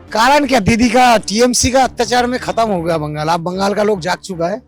कारण क्या, दीदी का टीएमसी का अत्याचार में खत्म हो गया बंगाल। अब बंगाल का लोग जाग चुका है।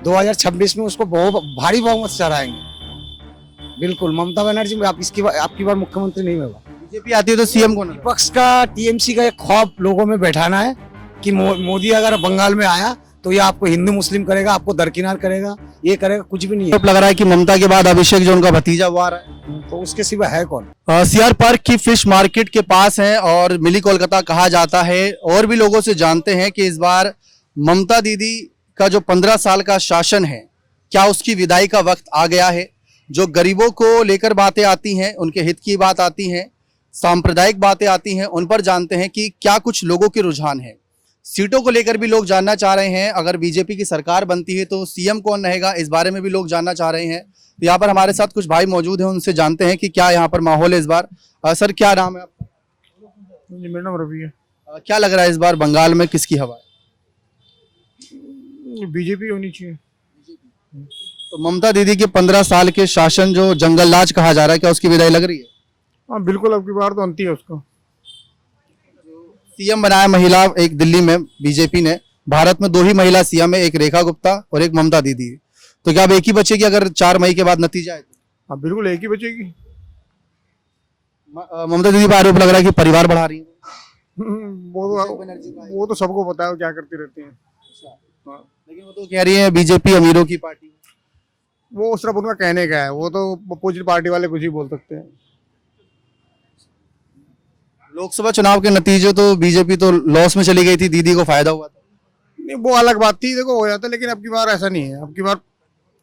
2026 में उसको बहुत भारी बहुमत से हराएंगे। बिल्कुल ममता बनर्जी आप आपकी बार मुख्यमंत्री नहीं होगा। बीजेपी आती है तो सीएम कौन है? विपक्ष का टीएमसी का एक ख्वाब लोगों में बैठाना है कि मोदी अगर बंगाल में आया तो ये आपको हिंदू मुस्लिम करेगा, आपको दरकिनार करेगा, ये करेगा, कुछ भी नहीं है। तो लग रहा है कि ममता के बाद अभिषेक जो उनका भतीजा वो आ रहा है। तो उसके सिवा है कौन? सीआर पार्क की फिश मार्केट के पास है और मिनी कोलकाता कहा जाता है। और भी लोगों से जानते हैं कि इस बार ममता दीदी का जो 15 साल का शासन है, क्या उसकी विदाई का वक्त आ गया है? जो गरीबों को लेकर बातें आती हैं, उनके हित की बात आती हैं, सांप्रदायिक बातें आती हैं, उन पर जानते हैं कि क्या कुछ लोगों के रुझान है। सीटों को लेकर भी लोग जानना चाह रहे हैं। अगर बीजेपी की सरकार बनती है तो सीएम कौन रहेगा, इस बारे में भी लोग जानना चाह रहे हैं। तो यहाँ पर हमारे साथ कुछ भाई मौजूद हैं, उनसे जानते हैं कि क्या यहाँ पर माहौल है इस बार। सर क्या नाम है आपका? जी मेरा नाम रवि है। क्या लग रहा है इस बार बंगाल में किसकी हवा है? बीजेपी होनी चाहिए। तो ममता दीदी के 15 साल के शासन जो जंगल राज कहा जा रहा है, क्या उसकी विदाई लग रही है? हाँ बिल्कुल, अब की बार तो अंती है उसका। सीएम बनाया महिला एक दिल्ली में बीजेपी ने। भारत में 2 ही महिला सीएम है, एक रेखा गुप्ता और एक ममता दीदी। तो क्या अब एक ही बचेगी अगर 4 मई के बाद नतीजा है? हाँ बिल्कुल एक ही बचेगी। ममता दीदी पर आरोप लग रहा है कि परिवार बढ़ा रही है। वो तो सबको पता है वो क्या करती रहती है। हाँ। लेकिन वो तो कह रही है बीजेपी अमीरों की पार्टी है। वो सिर्फ उनका कहने का है, वो तो अपोजिट पार्टी वाले कुछ ही बोल सकते हैं। लोकसभा चुनाव के नतीजे तो बीजेपी तो लॉस में चली गई थी, दीदी को फायदा हुआ था। नहीं वो अलग बात थी, देखो हो जाता, लेकिन अब की बार ऐसा नहीं है। अब की बार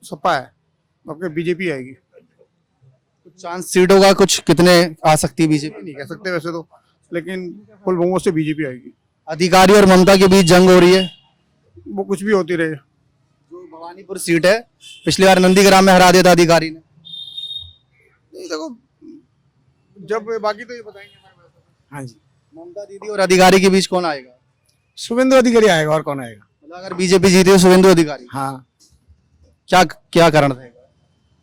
सपा है, अब की बीजेपी आएगी। कुछ चांस सीटों का कुछ कितने आ सकती है बीजेपी? नहीं कह सकते वैसे तो, लेकिन फुल बहुमत से बीजेपी आएगी। अधिकारी और ममता के बीच जंग हो रही है। वो कुछ भी होती रहे। जो भवानीपुर सीट है, पिछली बार नंदीग्राम में हरा दिया था अधिकारी ने। नहीं देखो, जब बाकी तो ये बताएंगे। हाँ जी, ममता दीदी और अधिकारी के बीच कौन आएगा? शुभेंदु अधिकारी आएगा, और कौन आएगा? मतलब अगर बीजेपी जीती तो शुभेंदु अधिकारी। हाँ। क्या क्या कारण रहेगा?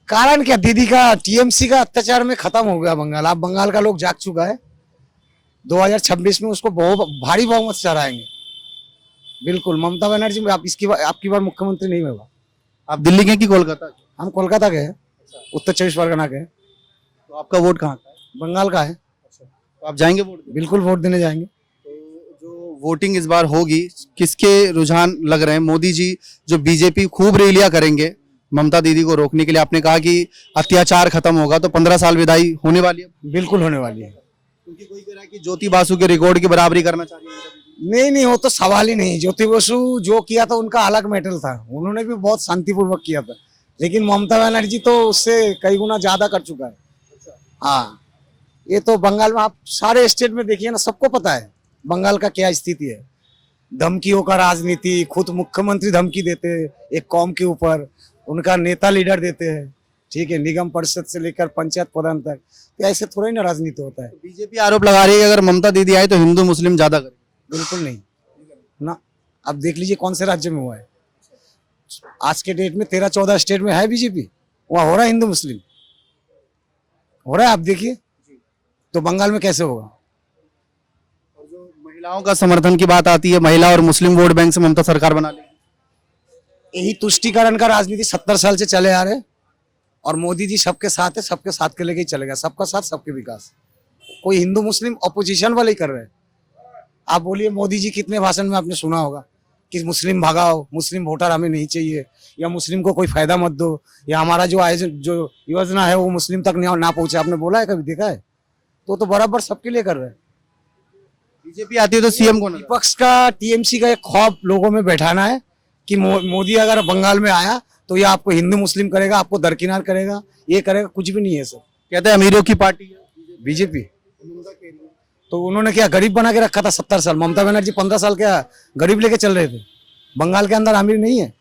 कारण क्या, दीदी का टीएमसी का अत्याचार में खत्म हो गया बंगाल। अब बंगाल का लोग जाग चुका है। 2026 में उसको बहुत भारी बहुमत से हराएंगे। बिल्कुल ममता बनर्जी आपकी बार मुख्यमंत्री नहीं होगा। आप दिल्ली के कि कोलकाता के? हम कोलकाता के हैं, उत्तर 24 परगना के हैं। तो आपका वोट कहाँ का है? बंगाल का है। तो आप जाएंगे वोट देने? बिल्कुल वोट देने जाएंगे। तो जो वोटिंग इस बार होगी, किसके रुझान लग रहे हैं? मोदी जी जो बीजेपी खूब रैलियां करेंगे ममता दीदी को रोकने के लिए, आपने कहा कि अत्याचार खत्म होगा, तो 15 साल विदाई होने वाली है। बिल्कुल होने वाली है। क्योंकि कोई कह रहा है कि ज्योति बासु के रिकॉर्ड की बराबरी करना चाह रही है। नहीं नहीं, वो तो सवाल ही नहीं। ज्योति बसु जो किया था उनका अलग मैटर था, उन्होंने भी बहुत शांतिपूर्वक किया था। लेकिन ममता बनर्जी तो उससे कई गुना ज्यादा कर चुका है। हाँ, ये तो बंगाल में आप सारे स्टेट में देखिए ना, सबको पता है बंगाल का क्या स्थिति है। धमकियों का राजनीति, खुद मुख्यमंत्री धमकी देते हैं एक कौम के ऊपर, उनका नेता लीडर देते हैं। ठीक है, निगम परिषद से लेकर पंचायत प्रधान तक। तो ऐसे थोड़ा ही ना राजनीति होता है। बीजेपी आरोप लगा रही है कि अगर ममता दीदी आए तो हिंदू मुस्लिम ज्यादा करें। बिल्कुल नहीं ना। अब देख लीजिए कौन से राज्य में हुआ है। आज के डेट में 13-14 स्टेट में है बीजेपी, वहां हो रहा है हिंदू मुस्लिम हो रहा है। आप देखिए तो बंगाल में कैसे होगा? और जो महिलाओं का समर्थन की बात आती है, महिला और मुस्लिम वोट बैंक से ममता सरकार बना लेगी। यही तुष्टीकरण का राजनीति 70 साल से चले आ रहे, और मोदी जी सबके साथ है, सबके साथ के लेके ही चलेगा। सबका साथ सबके विकास। कोई हिंदू मुस्लिम अपोजिशन वाले ही कर रहे हैं। आप बोलिए मोदी जी कितने भाषण में आपने सुना होगा कि मुस्लिम भगाओ, मुस्लिम वोटर हमें नहीं चाहिए, या मुस्लिम को कोई फायदा मत दो, या हमारा जो आयोजन जो योजना है वो मुस्लिम तक ना पहुंचे। आपने बोला है, कभी देखा है? तो बराबर सबके लिए कर रहे हैं। बीजेपी आती है तो सीएम कौन? विपक्ष का टीएमसी का एक ख्वाब लोगों में बैठाना है कि मोदी अगर बंगाल में आया तो ये आपको हिंदू मुस्लिम करेगा, आपको दरकिनार करेगा, ये करेगा, कुछ भी नहीं है सर। कहते हैं अमीरों की पार्टी है बीजेपी। तो उन्होंने क्या गरीब बना के रखा था 70 साल? ममता बनर्जी 15 साल क्या गरीब लेके चल रहे थे? बंगाल के अंदर अमीर नहीं है।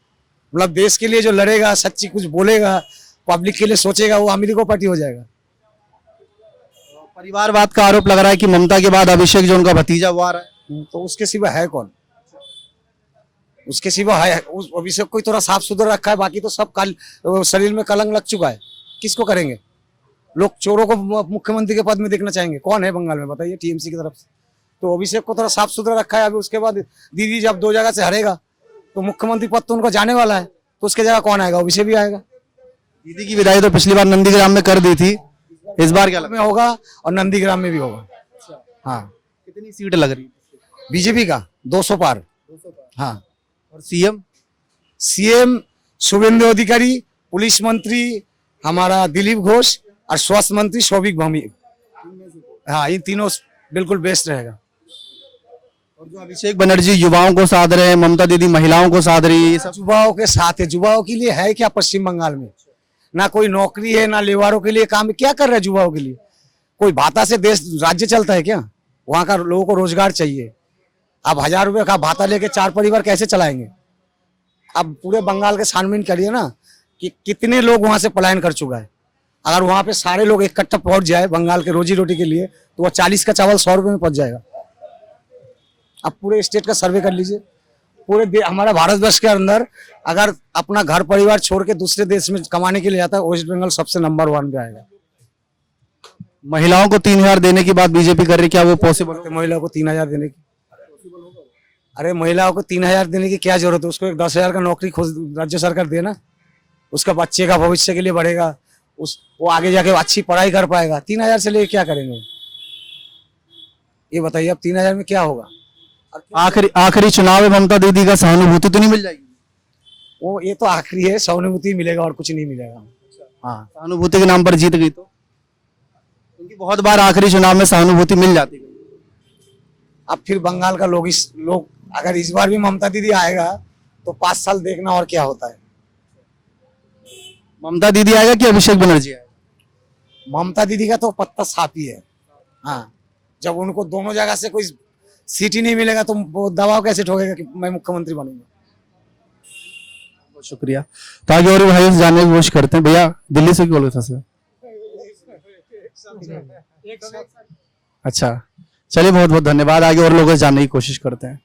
मतलब देश के लिए जो लड़ेगा, सच्ची कुछ बोलेगा, पब्लिक के लिए सोचेगा, वो अमीरी को पार्टी हो जाएगा। परिवारवाद का आरोप लग रहा है कि ममता के बाद अभिषेक जो उनका भतीजा वो आ रहा है। तो उसके सिवा है कौन? उसके सिवा है उस अभिषेक को थोड़ा साफ सुथरा रखा है, बाकी तो सब शरीर में कलंक लग चुका है। किसको करेंगे? लोग चोरों को मुख्यमंत्री के पद में देखना चाहेंगे। कौन है बंगाल में बताइए टीएमसी की तरफ से? तो अभिषेक को थोड़ा साफ सुथरा रखा है। अभी उसके बाद दीदी जब 2 जगह से हारेगा तो मुख्यमंत्री पद तो उनको जाने वाला है, तो उसके जगह कौन आएगा? अभिषेक भी आएगा। दीदी की विदाई तो पिछली बार नंदीग्राम में कर दी थी, इस बार क्या में होगा और नंदीग्राम में भी होगा। हाँ, कितनी सीट लग रही है बीजेपी का 200 पार। हाँ, और सीएम? सीएम शुभेंदु अधिकारी, पुलिस मंत्री हमारा दिलीप घोष और स्वास्थ्य मंत्री शोभिक भामी। हाँ, ये तीनों बिल्कुल बेस्ट रहेगा। और जो अभिषेक बनर्जी युवाओं को साध रहे हैं, ममता दीदी महिलाओं को साध रही है, ये सब युवाओं के साथ है। युवाओं के लिए है क्या पश्चिम बंगाल में? ना कोई नौकरी है, ना लेवारों के लिए काम। क्या कर रहे हैं युवाओं के लिए? कोई भाता से देश राज्य चलता है क्या? वहां का लोगों को रोजगार चाहिए। अब 1000 रुपए का भाता लेके 4 परिवार कैसे चलाएंगे? अब पूरे बंगाल के छानबीन करिए ना कि कितने लोग वहां से पलायन कर चुका है। अगर वहां पे सारे लोग इकट्ठा पहुंच जाए बंगाल के रोजी रोटी के लिए, तो वह 40 का चावल 100 रुपए में पहुंच जाएगा। अब पूरे स्टेट का सर्वे कर लीजिए। पूरे हमारा भारतवर्ष के अंदर अगर अपना घर परिवार छोड़ के दूसरे देश में कमाने के लिए जाता है, वेस्ट बंगाल सबसे नंबर 1 पे आएगा। महिलाओं को 3000 देने की बात बीजेपी कर रही है, क्या वो पॉसिबल तो महिलाओं को 3000 देने की, अरे महिलाओं को 3000 देने की क्या जरूरत है? उसको एक 10,000 का नौकरी खुद राज्य सरकार देना, उसका बच्चे का भविष्य के लिए बढ़ेगा, वो आगे जाके अच्छी पढ़ाई कर पाएगा। 3000 से लेके क्या करेंगे ये बताइए? अब 3000 में क्या होगा? आखिरी चुनाव में ममता दीदी का सहानुभूति तो नहीं मिल जाएगी? वो ये तो आखिरी है, सहानुभूति मिलेगा और कुछ नहीं मिलेगा। हाँ, सहानुभूति के नाम पर जीत गई तो, क्योंकि बहुत बार आखिरी चुनाव में सहानुभूति मिल जाती है। अब फिर बंगाल का लोग अगर इस बार भी ममता दीदी आएगा तो 5 साल देखना और क्या होता है। ममता दीदी आएगा कि अभिषेक बनर्जी आएगा? ममता दीदी का तो पत्ता साफ ही है। हाँ, जब उनको दोनों जगह से कोई सीट ही नहीं मिलेगा तो वो दबाव कैसे ठोकेगा कि मैं मुख्यमंत्री बनूंगा। बहुत शुक्रिया। तो आगे और भाइयों से जानने की कोशिश करते हैं। भैया दिल्ली से कोलकाता से? अच्छा, चलिए बहुत बहुत धन्यवाद। आगे और लोगों से जानने की कोशिश करते हैं।